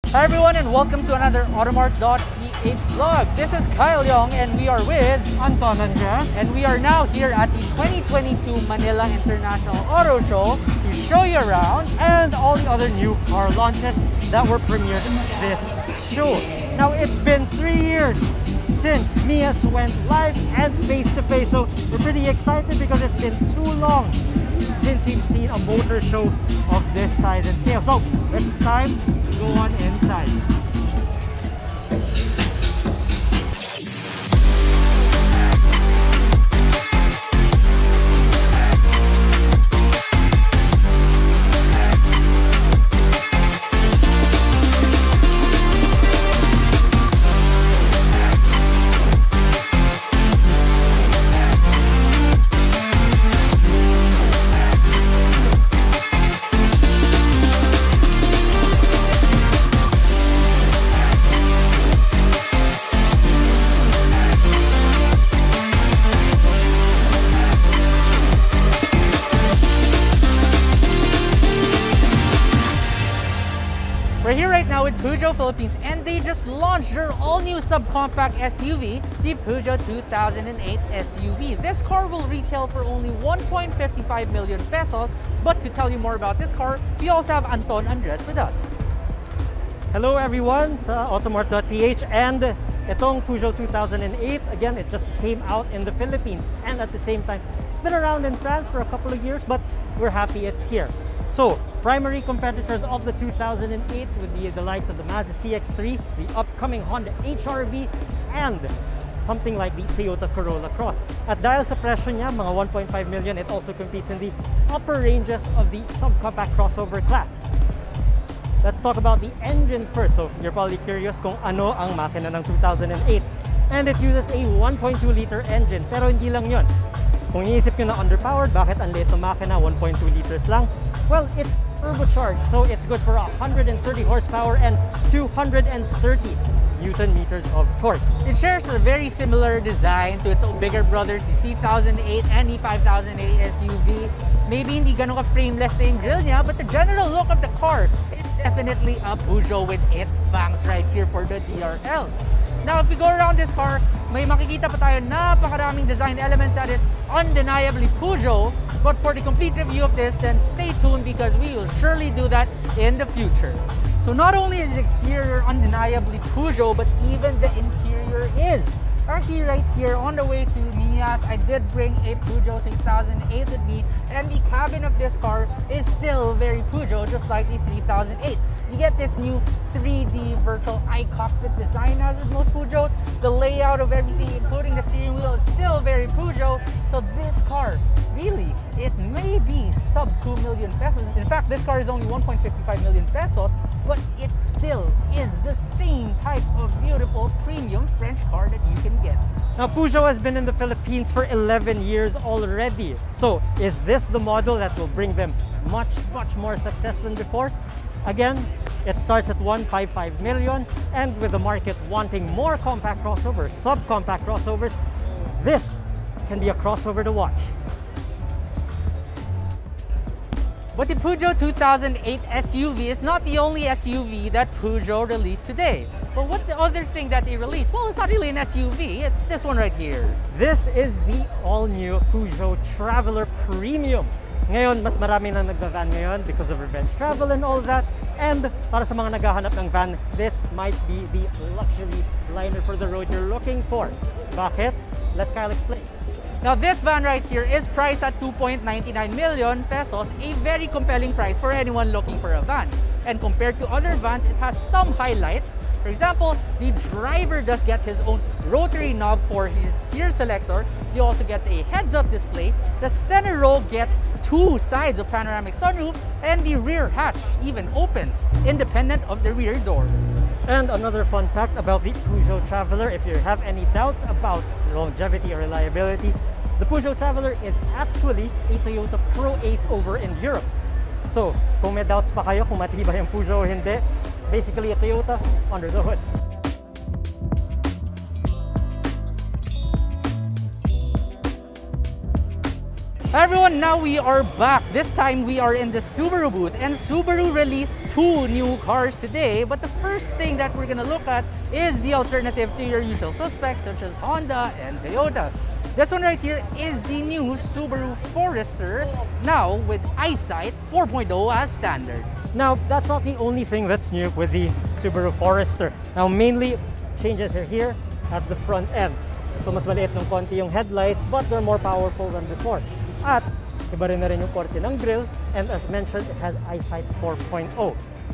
Hi everyone and welcome to another Automart.ph vlog. This is Kyle Young and we are with Anton and Kyle. And we are now here at the 2022 Manila International Auto Show to show you around and all the other new car launches that were premiered this show. Now it's been 3 years since Mias went live and face-to-face, so we're pretty excited because it's been too long since we've seen a motor show of this size and scale. So it's time to go on inside. We're here right now with Pujo Philippines and they just launched their all-new subcompact SUV, the Pujo 2008 SUV. This car will retail for only 1.55 million pesos, but to tell you more about this car, we also have Anton Andres with us. Hello everyone sa Automart.ph, and itong Pujo 2008, again, it just came out in the Philippines, and at the same time, it's been around in France for a couple of years, but we're happy it's here. So, primary competitors of the 2008 would be the likes of the Mazda CX-3, the upcoming Honda HR-V, and something like the Toyota Corolla Cross. At dahil sa presyo niya, mga 1.5 million, it also competes in the upper ranges of the subcompact crossover class. Let's talk about the engine first. So, you're probably curious kung ano ang makina ng 2008. And it uses a 1.2-liter engine, pero hindi lang yun. Kung iniisip nyo na underpowered, bakit ang liit ng makina, 1.2 liters lang? Well, it's turbocharged, so it's good for 130 horsepower and 230 Newton meters of torque. It shares a very similar design to its bigger brothers, the 3008 and the 5008 SUV. Maybe hindi ganun ka-frameless na yung grille niya, but the general look of the car is definitely a Pujo with its fangs right here for the DRLs. Now, if we go around this car, may makikita pa tayo napakaraming design elements that is undeniably Pujo. But for the complete review of this, then stay tuned because we will surely do that in the future. So not only is the exterior undeniably Pujo, but even the interior is. Actually, right here on the way to Mias, I did bring a Pujo 3008 with me, and the cabin of this car is still very Pujo, just like the 3008. You get this new 3D virtual eye cockpit design as with most Pujos. The layout of everything, including the steering wheel, is still very Pujo. So this car, really, it may be sub 2 million pesos. In fact, this car is only 1.55 million pesos, but it still is the same type of beautiful premium French car that you can get. Now, Pujo has been in the Philippines for 11 years already. So, is this the model that will bring them much more success than before? Again, it starts at 1.55 million, and with the market wanting more compact crossovers, subcompact crossovers, this can be a crossover to watch. But the Pujo 2008 SUV is not the only SUV that Pujo released today. But what the other thing that they released? Well, it's not really an SUV, it's this one right here. This is the all-new Pujo Traveler Premium. Ngayon, mas marami nang nagva-van ngayon because of revenge travel and all that. And para sa mga naghahanap ng van, this might be the luxury liner for the road you're looking for. Bakit? Let Kyle explain. Now this van right here is priced at 2.99 million pesos, a very compelling price for anyone looking for a van. And compared to other vans, it has some highlights. For example, the driver does get his own rotary knob for his gear selector. He also gets a heads-up display. The center row gets 2 sides of panoramic sunroof, and the rear hatch even opens independent of the rear door. And another fun fact about the Pujo Traveler, if you have any doubts about longevity or reliability, the Pujo Traveler is actually a Toyota Pro Ace over in Europe. So, kung may doubts pa kayo kung matibay ang Pujo o hindi, basically a Toyota under the hood. Everyone, now we are back. This time we are in the Subaru booth, and Subaru released 2 new cars today. But the first thing that we're gonna look at is the alternative to your usual suspects such as Honda and Toyota. This one right here is the new Subaru Forester, now with EyeSight 4.0 as standard. Now, that's not the only thing that's new with the Subaru Forester. Now, mainly changes are here at the front end. So, mas maliit ng konti yung headlights, but they're more powerful than before. At iba rin na rin yung korte ng grille, and as mentioned, it has EyeSight 4.0.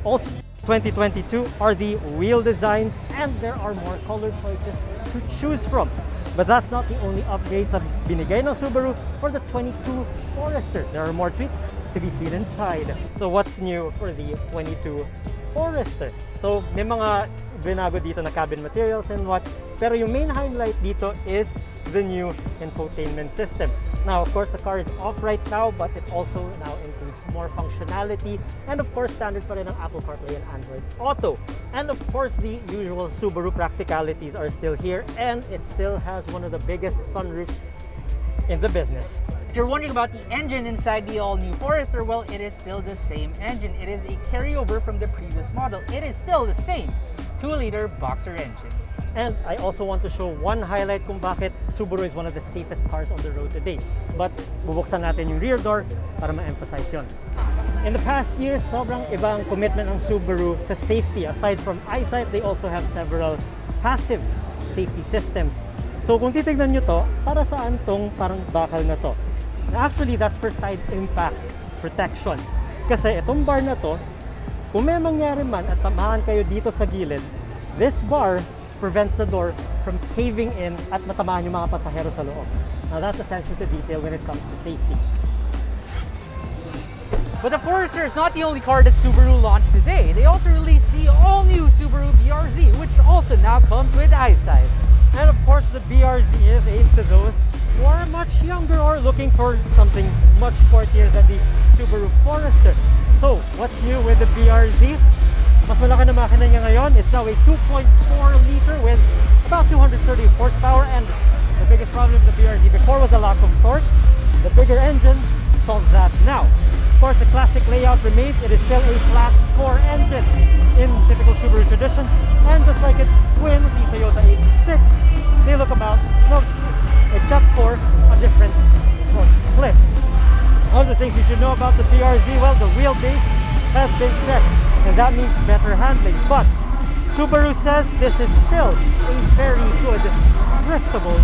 Also, 2022 are the wheel designs, and there are more color choices to choose from. But that's not the only upgrades na binigay ng Subaru for the 22 Forester. There are more tweaks to be seen inside. So what's new for the 22 Forester? So may mga binago dito na cabin materials and what, pero yung main highlight dito is the new infotainment system. Now, of course, the car is off right now, but it also now includes more functionality, and of course, standard pa rin ang Apple CarPlay and Android Auto. And of course, the usual Subaru practicalities are still here, and it still has one of the biggest sunroofs in the business. If you're wondering about the engine inside the all-new Forester, well, it is still the same engine. It is a carryover from the previous model. It is still the same 2-liter boxer engine. And I also want to show one highlight kung bakit Subaru is one of the safest cars on the road today. But bubuksan natin yung rear door para ma-emphasize yun. In the past years, sobrang iba ang commitment ng Subaru sa safety. Aside from EyeSight, they also have several passive safety systems. So kung titignan nyo to, para saan tong parang bakal na to? Actually, that's for side impact protection. Kasi itong bar na to, kung may mangyari man at tamahan kayo dito sa gilid, this bar prevents the door from caving in at matamaan yung mga pasahero sa loob. Now that's attention to detail when it comes to safety. But the Forester is not the only car that Subaru launched today. They also released the all-new Subaru BRZ, which also now comes with EyeSight. And of course, the BRZ is aimed to those who are much younger or looking for something much sportier than the Subaru Forester. So, what's new with the BRZ? Mas malaki na makina niya ngayon. It's now a 2.4 liter with about 230 horsepower, and the biggest problem with the BRZ before was a lack of torque. The bigger engine solves that now. Of course, the classic layout remains. It is still a flat 4 engine in typical Subaru tradition, and just like its twin, the Toyota 86, they look about no, except for a different front flip. Other things you should know about the BRZ, well, the wheelbase has been stretched, and that means better handling. But Subaru says this is still a very good driftable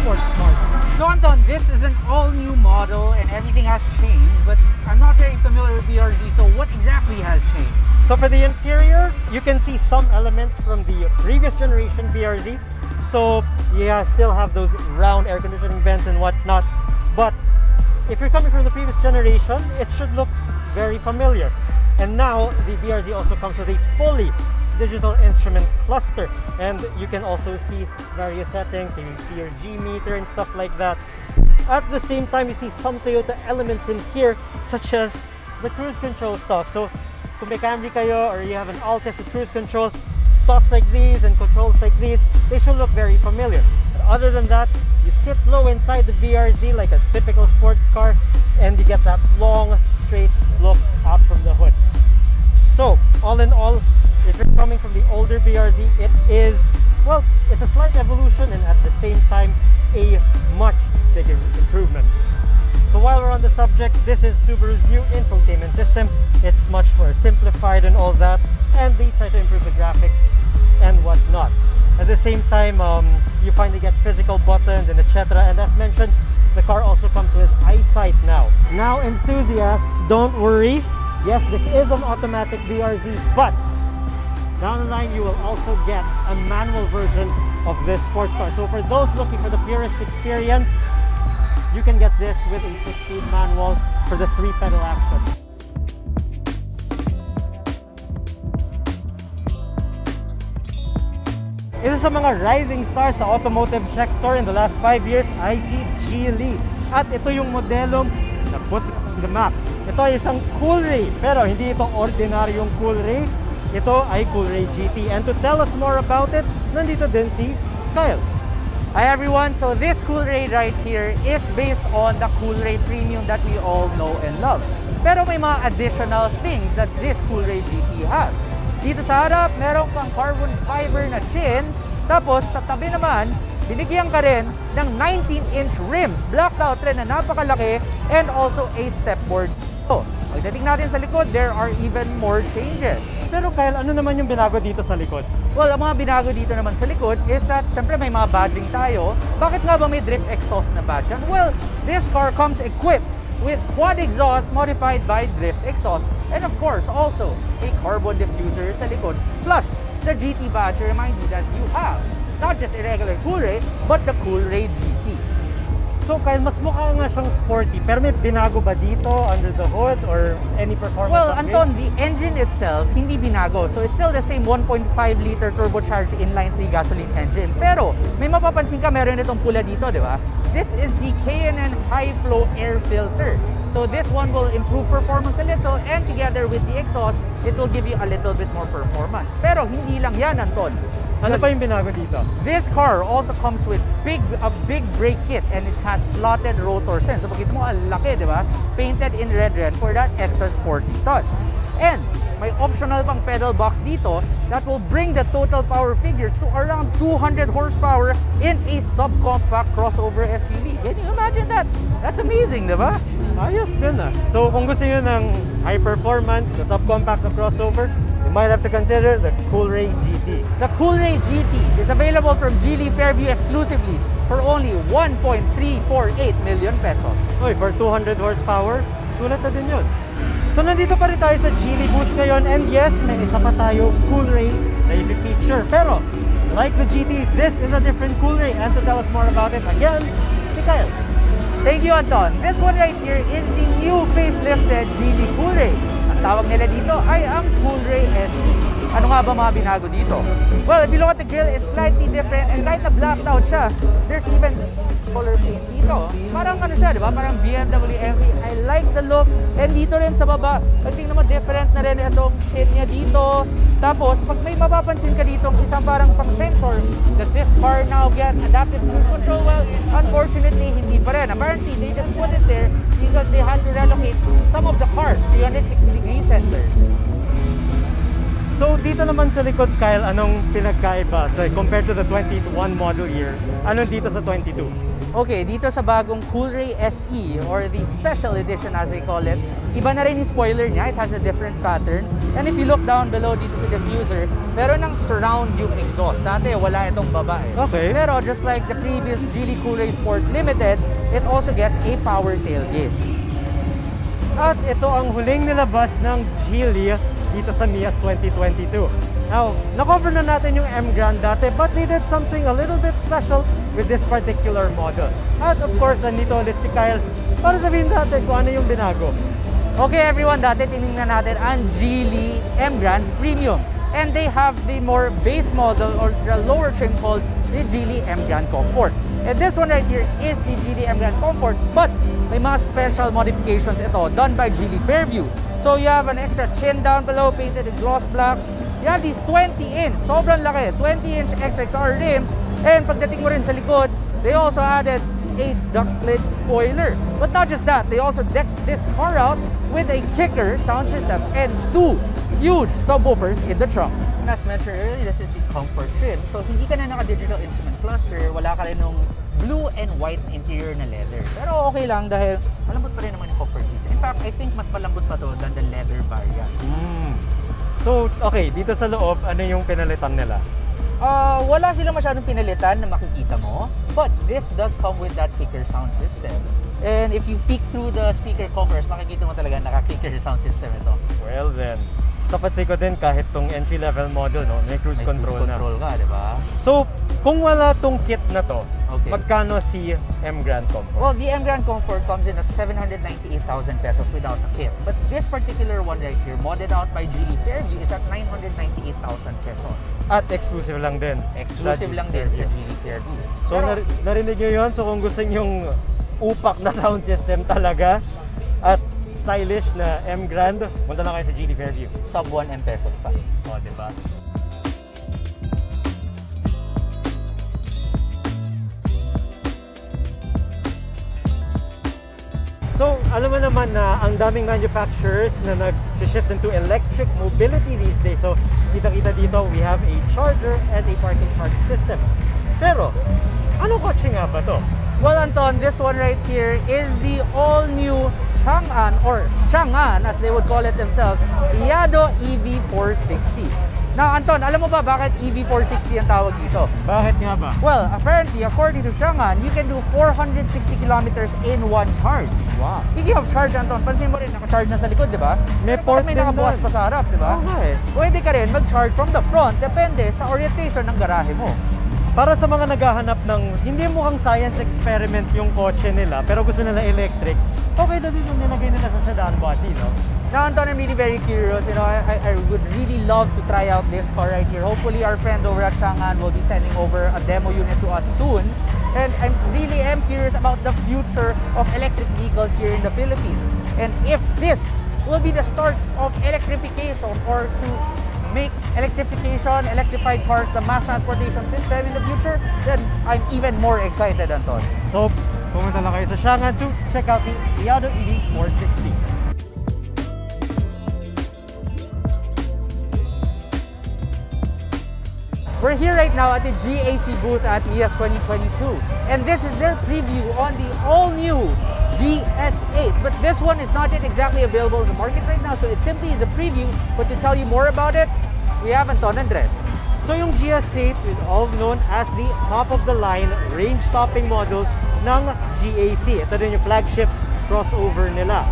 sports car. So Anton, this is an all-new model and everything has changed, but I'm not very familiar with BRZ, so what exactly has changed? So for the interior, you can see some elements from the previous generation BRZ. So yeah, still have those round air conditioning vents and whatnot. But if you're coming from the previous generation, it should look very familiar. And now the BRZ also comes with a fully digital instrument cluster, and you can also see various settings. So you see your G meter and stuff like that. At the same time, you see some Toyota elements in here, such as the cruise control stock. So kung may Camry kayo or you have an Altis with cruise control, stocks like these and controls like these, they should look very familiar. But other than that, you sit low inside the BRZ like a typical sports car, and you get that long, straight look out from the hood. So, all in all, if you're coming from the older BRZ, it is, well, it's a slight evolution and at the same time, a much bigger improvement. So while we're on the subject, this is Subaru's new infotainment system. It's much more simplified and all that, and they try to improve the graphics and whatnot. At the same time, you finally get physical buttons and etc. And as mentioned, the car also comes with EyeSight now. Now, enthusiasts, don't worry. Yes, this is an automatic BRZ, but down the line you will also get a manual version of this sports car. So for those looking for the purest experience, you can get this with a 6-speed manual for the 3-pedal action. Isa sa mga rising stars sa automotive sector in the last 5 years ay si Geely. At ito yung modelong na put on the map. Ito ay isang Coolray, pero hindi ito ordinaryong Coolray. Ito ay Coolray GT. And to tell us more about it, nandito din si Kyle. Hi everyone, so this Coolray right here is based on the Coolray Premium that we all know and love. Pero may mga additional things that this Coolray GT has. Dito sa harap, meron kang carbon fiber na chin. Tapos sa tabi naman, binigyan ka rin ng 19-inch rims. Blacked out rin na napakalaki and also a stepboard. So, pagdating natin sa likod, there are even more changes. Pero Kyle, ano naman yung binago dito sa likod? Well, ang mga binago dito naman sa likod is that syempre may mga badging tayo. Bakit nga ba may drift exhaust na badge yan? Well, this car comes equipped with quad exhaust modified by drift exhaust. And of course, also a carbon diffuser sa likod. Plus, the GT badge to remind you that you have not just a regular Coolray, but the Coolray GT. So Kyle, mas mukha nga siyang sporty, pero may binago ba dito under the hood or any performance Well, upgrade? Anton, the engine itself, hindi binago. So it's still the same 1.5-liter turbocharged inline-3 gasoline engine. Pero may mapapansin ka, meron itong pula dito, di ba? This is the K&N High Flow Air Filter. So this one will improve performance a little, and together with the exhaust, it will give you a little bit more performance. Pero hindi lang yan, Anton. Ano pa yung binago dito? This car also comes with a big brake kit, and it has slotted rotor sen. So pagkita mo, ang laki, di ba? Painted in red for that extra sporty touch. And may optional pang pedal box dito that will bring the total power figures to around 200 horsepower in a subcompact crossover SUV. Can you imagine that? That's amazing, di ba? Ayos din ah. So kung gusto nyo ng high performance, na subcompact na crossover, you might have to consider the Coolray GT. The Coolray GT is available from Geely Fairview exclusively for only 1.348 million pesos. Oy, for 200 horsepower, sulit na din yun. So nandito pa rin tayo sa Geely booth ngayon, and yes, may isa pa tayo Coolray na i-feature. Pero, like the GT, this is a different Coolray, and to tell us more about it, again, si Kyle. Thank you, Anton. This one right here is the new facelifted Geely Coolray. Ang tawag nila dito ay ang Coolray SE. Ano nga ba mga binago dito? Well, if you look at the grille, it's slightly different, and kahit na blacked out siya, there's even color paint dito. Parang ano siya, di ba? Parang BMW M3. I like the look. And dito rin sa baba, tingnan mo, different na rin itong tint niya dito. Tapos, pag may mapapansin ka dito, isang parang pang sensor, does this car now get adaptive cruise control? Well, unfortunately, hindi pa rin. Apparently, they just put it there because they had to relocate some of the car's 360-degree sensors. So dito naman sa likod, Kyle, anong pinagkaiba? So compared to the 21 model year, anong dito sa 22? Okay, dito sa bagong Coolray SE or the special edition as they call it, iba na rin yung spoiler niya. It has a different pattern. And if you look down below dito sa diffuser, meron ng surround yung exhaust. Dati wala itong baba eh. Okay. Pero just like the previous Geely Coolray Sport Limited, it also gets a power tailgate. At ito ang huling nilabas ng Geely dito sa MIAS 2022. Now, na-cover na natin yung M Grand dati, but they did something a little bit special with this particular model. At of course, nandito ulit si Kyle para sabihin natin kung ano yung binago. Okay everyone, dati tinignan natin ang Geely M Grand Premium. And they have the more base model or the lower trim called the Geely M Grand Comfort. And this one right here is the Geely M Grand Comfort, but may mga special modifications ito done by Geely Fairview. So you have an extra chin down below painted in gloss black. You have these 20-inch, sobrang laki, 20-inch XXR rims. And pagdating mo rin sa likod, they also added a duct-lid spoiler. But not just that, they also decked this car out with a kicker sound system and two huge subwoofers in the trunk. As mentioned earlier, this is the comfort trim. So hindi ka na naka-digital instrument cluster, wala ka rin nung blue and white interior na leather. Pero okay lang dahil malambot pa rin naman yung comfort seats. In fact, I think mas malambot pa to than the leather variant. So, okay, dito sa loob, ano yung pinalitan nila? Wala silang masyadong pinalitan na makikita mo. But this does come with that kicker sound system. And if you peek through the speaker covers, makikita mo talaga naka-kicker sound system ito. Well then, sapat ko din kahit tong entry-level model, no? May cruise control na. May cruise control ka, di ba? So, kung wala tong kit na to, okay, magkano si M Grand Comfort? Well, the M Grand Comfort comes in at 798,000 pesos without a kit. But this particular one right here, modded out by Geely Fairview, is at 998,000 pesos. At exclusive lang din. Exclusive lang din sa Geely Fairview. So, narinig nyo yun? So, kung gusto nyong upak na sound system talaga at stylish na M Grand, punta na kayo sa Geely Fairview. Sub 1 M pesos pa. O, diba? alam mo naman na ang daming manufacturers na nag-shift into electric mobility these days. So, kita-kita dito, we have a charger and a parking charge system. Pero, anong kotse nga ba to? Well, Anton, this one right here is the all-new Chang'an, or Chang'an as they would call it themselves, Ruida Ev460. Now, Anton, alam mo ba bakit EV460 ang tawag dito? Bakit nga ba? Well, apparently, according to Chang'an, you can do 460 kilometers in one charge. Wow. Speaking of charge, Anton, pansin mo rin, naka-charge na sa likod, di ba? May port May din nakabukas doon. pa sa harap, di ba? Okay. Pwede ka rin mag-charge from the front, depende sa orientation ng garahe mo. Para sa mga naghahanap ng hindi mukhang science experiment yung kotse nila, pero gusto nila electric, okay na din yung nilagay nila sa sedan body, no? Now, Anton, I'm really very curious. You know, I would really love to try out this car right here. Hopefully, our friends over at Chang'an will be sending over a demo unit to us soon. And I really am curious about the future of electric vehicles here in the Philippines. And if this will be the start of electrification, or to make electrification, electrified cars, the mass transportation system in the future, then I'm even more excited, Anton. So, pumunta lang kayo sa Chang'an to check out the Ruida Ev460. We're here right now at the GAC booth at NIAS 2022, and this is their preview on the all-new GS8. But this one is not yet exactly available in the market right now, so it simply is a preview. But to tell you more about it, we have Anton and Dres. So yung GS8 is all known as the top-of-the-line range-topping model ng GAC. Ito din yung flagship crossover nila.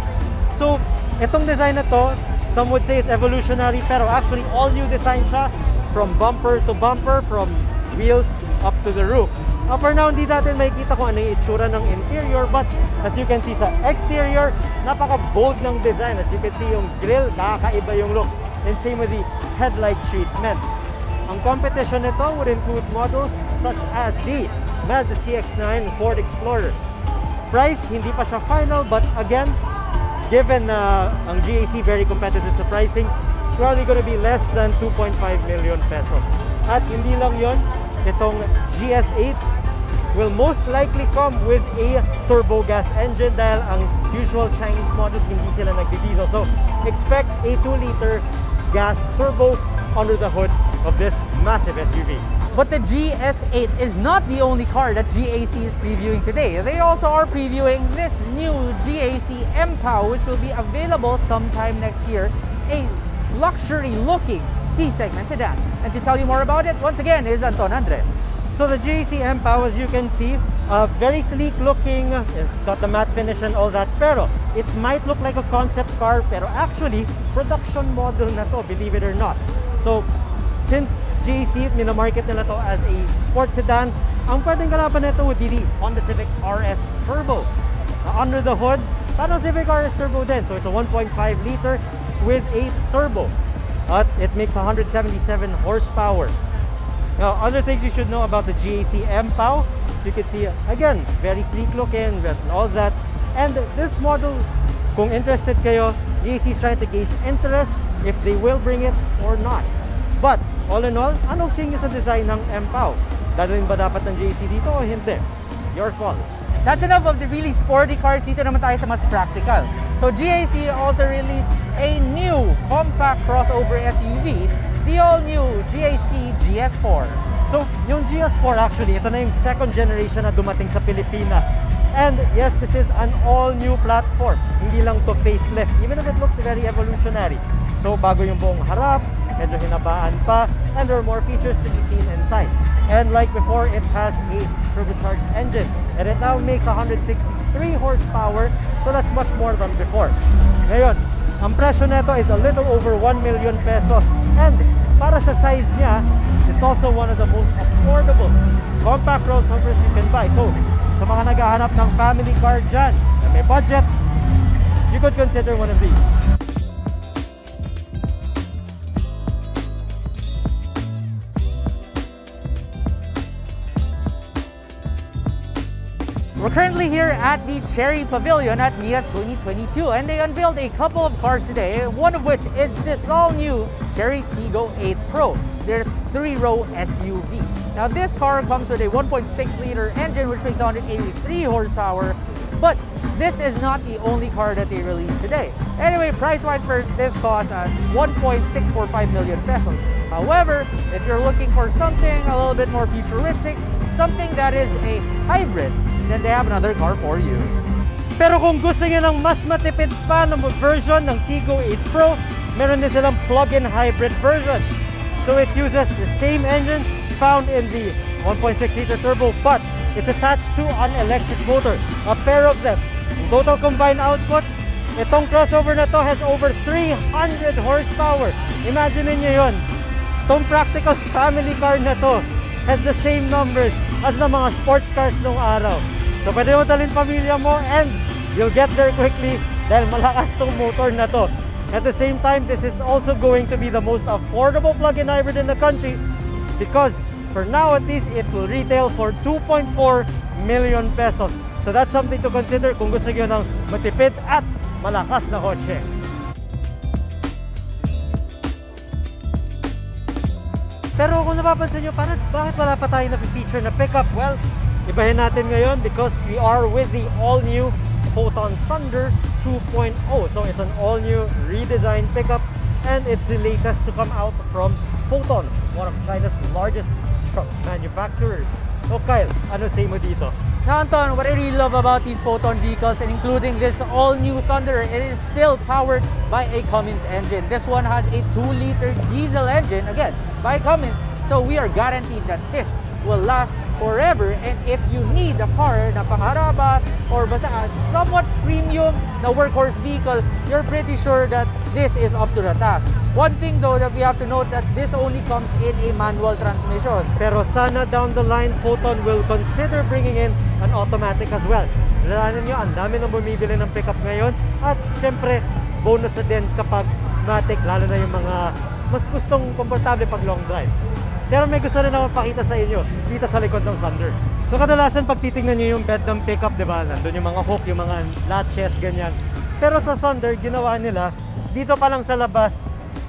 So, itong design na to, some would say it's evolutionary, pero actually all-new design siya. From bumper to bumper, from wheels up to the roof. Now for now, hindi natin makikita kung ano yung itsura ng interior, but as you can see sa exterior, napaka-bold ng design. As you can see, yung grille, nakakaiba yung look. And same with the headlight treatment. Ang competition nito would include models such as the Mazda CX-9 Ford Explorer. Price, hindi pa siya final, but again, given ang GAC very competitive sa pricing, probably going to be less than 2.5 million pesos. At hindi lang yon, itong GS8 will most likely come with a turbo gas engine dahil ang usual Chinese models hindi sila nagdi-diesel. So expect a 2-liter gas turbo under the hood of this massive SUV. But the GS8 is not the only car that GAC is previewing today. They also are previewing this new GAC Mpow, which will be available sometime next year. A luxury-looking C-segment sedan. And to tell you more about it, once again, is Anton Andres. So the GAC Mpow, as you can see, very sleek-looking. It's got the matte finish and all that. Pero it might look like a concept car, pero actually, production model na to, believe it or not. So since GAC, minamarket nila to as a sports sedan, ang pwedeng kalaban nito would be the Honda Civic RS Turbo. Under the hood, parang Civic RS Turbo din. So it's a 1.5-liter with a turbo. It makes 177 horsepower. Now, other things you should know about the GAC Mpow, so you can see, again, very sleek looking and all that. And this model, kung interested kayo, GAC is trying to gauge interest if they will bring it or not. But, all in all, anong sing nyo sa design ng Mpow? Dadalhin ba dapat ng GAC dito o hindi? Your call. That's enough of the really sporty cars. Dito naman tayo sa mas practical. So GAC also released a new compact crossover SUV, the all-new GAC GS4. So, yung GS4 actually, ito na yung second generation na dumating sa Pilipinas. And yes, this is an all-new platform. Hindi lang to facelift, even if it looks very evolutionary. So, bago yung buong harap, medyo hinabaan pa, and there are more features to be seen inside. And like before, it has a turbocharged engine. And it now makes 163 horsepower, so that's much more than before. Ngayon, ang presyo nito is a little over 1 million pesos. And para sa size niya, it's also one of the most affordable compact crossovers you can buy. So, sa mga naghahanap ng family car dyan na may budget, you could consider one of these. We're currently here at the Cherry Pavilion at NIAS 2022, and they unveiled a couple of cars today, one of which is this all-new Cherry Tiggo 8 Pro, their 3-row SUV. Now this car comes with a 1.6-liter engine which makes 183 horsepower, but this is not the only car that they released today. Anyway, price-wise first, this costs 1.645 million pesos. However, if you're looking for something a little bit more futuristic, something that is a hybrid, then they have another car for you. Pero kung gusto nyo ng mas matipid pa na version ng Tigo 8 Pro, meron din silang plug-in hybrid version. So it uses the same engine found in the 1.6-liter turbo, but it's attached to an electric motor, a pair of them. Ang total combined output, itong crossover na to has over 300 horsepower. Imagine niyo yun. Itong practical family car na to has the same numbers as ng mga sports cars nung araw. So pwede mo dalhin pamilya mo and you'll get there quickly dahil malakas tong motor na to. At the same time, this is also going to be the most affordable plug-in hybrid in the country because for now at least it will retail for 2.4 million pesos. So that's something to consider kung gusto nyo ng matipid at malakas na kotse. Pero kung napapansin nyo, bakit wala pa tayo na-feature na pickup? Well, ibahin natin ngayon because we are with the all-new Photon Thunder 2.0. So it's an all-new redesigned pickup and it's the latest to come out from Photon, one of China's largest truck manufacturers. So Kyle, ano say mo dito? Now Anton, what I really love about these Photon vehicles and including this all-new Thunder, it is still powered by a Cummins engine. This one has a 2-liter diesel engine, again, by Cummins. So we are guaranteed that this will last forever, and if you need a car na pangharabas or basta a somewhat premium na workhorse vehicle, you're pretty sure that this is up to the task. One thing though that we have to note that this only comes in a manual transmission. Pero sana down the line, Photon will consider bringing in an automatic as well. Lalanan nyo, ang dami nang bumibili ng pickup ngayon at syempre bonus na din kapag matic, lalo na yung mga mas gustong komportable pag long drive. Pero may gusto rin ako pakita sa inyo dito sa likod ng Thunder. So kadalasan pag titingnan nyo yung bed ng pickup, diba? Nandun yung mga hook, yung mga latches, ganyan. Pero sa Thunder, ginawa nila, dito pa lang sa labas,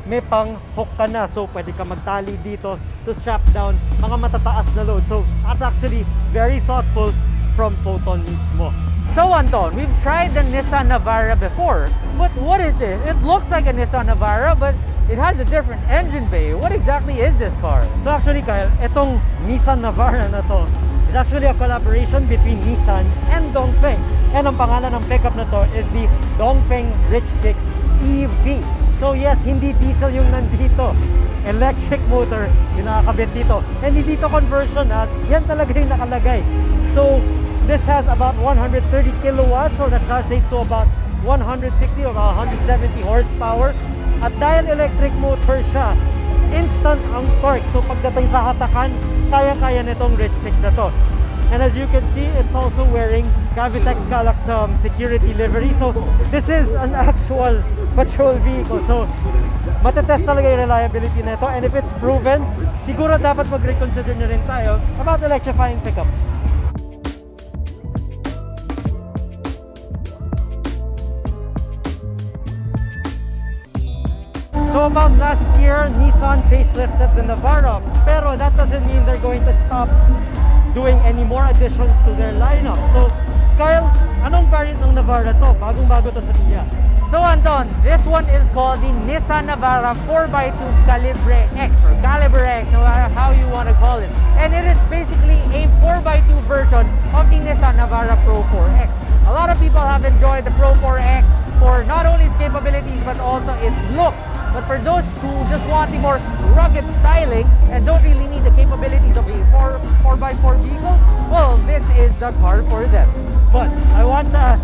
may pang hook ka na. So pwede ka magtali dito to strap down mga matataas na load. So that's actually very thoughtful from Photon mismo. So Anton, we've tried the Nissan Navara before, but what is this? It looks like a Nissan Navara, but it has a different engine bay. What exactly is this car? So actually Kyle, itong Nissan Navara na to is actually a collaboration between Nissan and Dongfeng. And ang pangalan ng pickup na to is the Dongfeng Rich 6 EV. So yes, hindi diesel yung nandito. Electric motor yung nakakabit dito. And hindi dito conversion ha, yan talaga yung nakalagay. So this has about 130 kilowatts, so that translates to about 160 or 170 horsepower. At dahil electric motor siya, instant ang torque. So pagdating sa hatakan, kaya-kaya nitong Rich 6 na to. And as you can see, it's also wearing Cavitex Galax security livery. So this is an actual patrol vehicle. So matetest talaga yung reliability nito. And if it's proven, siguro dapat mag-reconsider na rin tayo about electrifying pickups. So about last year, Nissan facelifted the Navara, pero that doesn't mean they're going to stop doing any more additions to their lineup. So Kyle, anong variant ng Navara to? Bagong-bago to sa Pias. So Anton, this one is called the Nissan Navara 4x2 Calibre X or Calibre X, no matter how you want to call it. And it is basically a 4x2 version of the Nissan Navara Pro 4X. A lot of people have enjoyed the Pro 4X for not only its capabilities but also its looks. But for those who just want the more rugged styling and don't really need the capabilities of a 4x4 vehicle, well, this is the car for them. But I want to ask,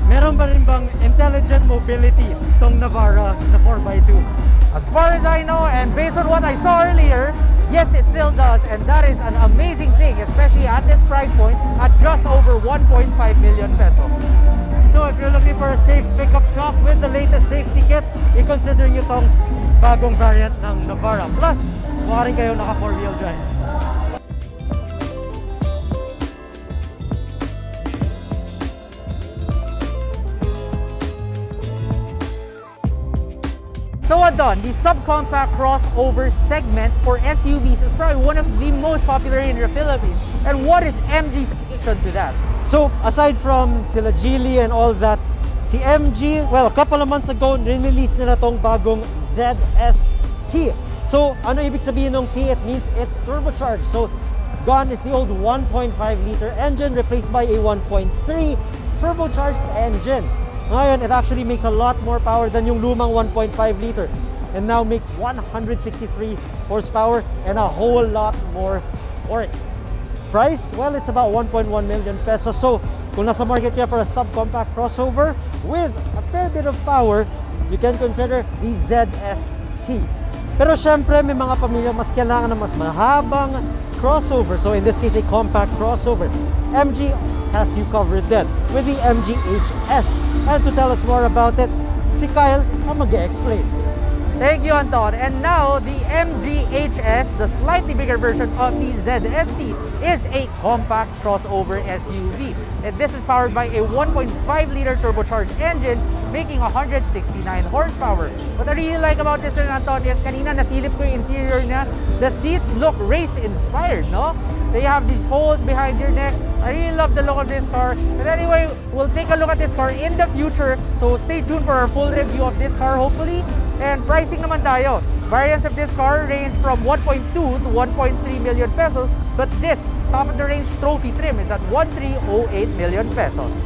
meron ba rin bang intelligent mobility itong Navara na 4x2? As far as I know, and based on what I saw earlier, yes, it still does, and that is an amazing thing, especially at this price point at just over 1.5 million pesos. So if you're looking for a safe pickup truck with the latest safety kit, i-consider nyo tong bagong variant ng Navara. Plus, mukha rin kayo naka 4-wheel drive. So Anton, Anton, the subcompact crossover segment for SUVs is probably one of the most popular in the Philippines. And what is MG's addition to that? So, aside from sila Geely and all that, si MG, well, a couple of months ago, release nila tong bagong ZST. So, ano ibig sabihin ng T? It means it's turbocharged. So, gone is the old 1.5-liter engine replaced by a 1.3 turbocharged engine. Ngayon, it actually makes a lot more power than yung lumang 1.5-liter and now makes 163 horsepower and a whole lot more torque. Price? Well, it's about 1.1 million pesos. So, kung nasa market ka for a subcompact crossover with a fair bit of power, you can consider the ZST. Pero syempre, may mga pamilya mas kailangan ng mas mahabang crossover. So, in this case, a compact crossover. MG has you covered then with the MG HS. And to tell us more about it, si Kyle ang mag-explain. Thank you, Anton. And now, the MG HS, the slightly bigger version of the ZST, is a compact crossover SUV. And this is powered by a 1.5-liter turbocharged engine, making 169 horsepower. What I really like about this one, Anton, is kanina nasilip ko yung interior niya. The seats look race-inspired, no? They have these holes behind your neck. I really love the look of this car. But anyway, we'll take a look at this car in the future. So stay tuned for our full review of this car, hopefully. And pricing naman tayo. Variants of this car range from 1.2 to 1.3 million pesos. But this top of the range trophy trim is at 1.308 million pesos.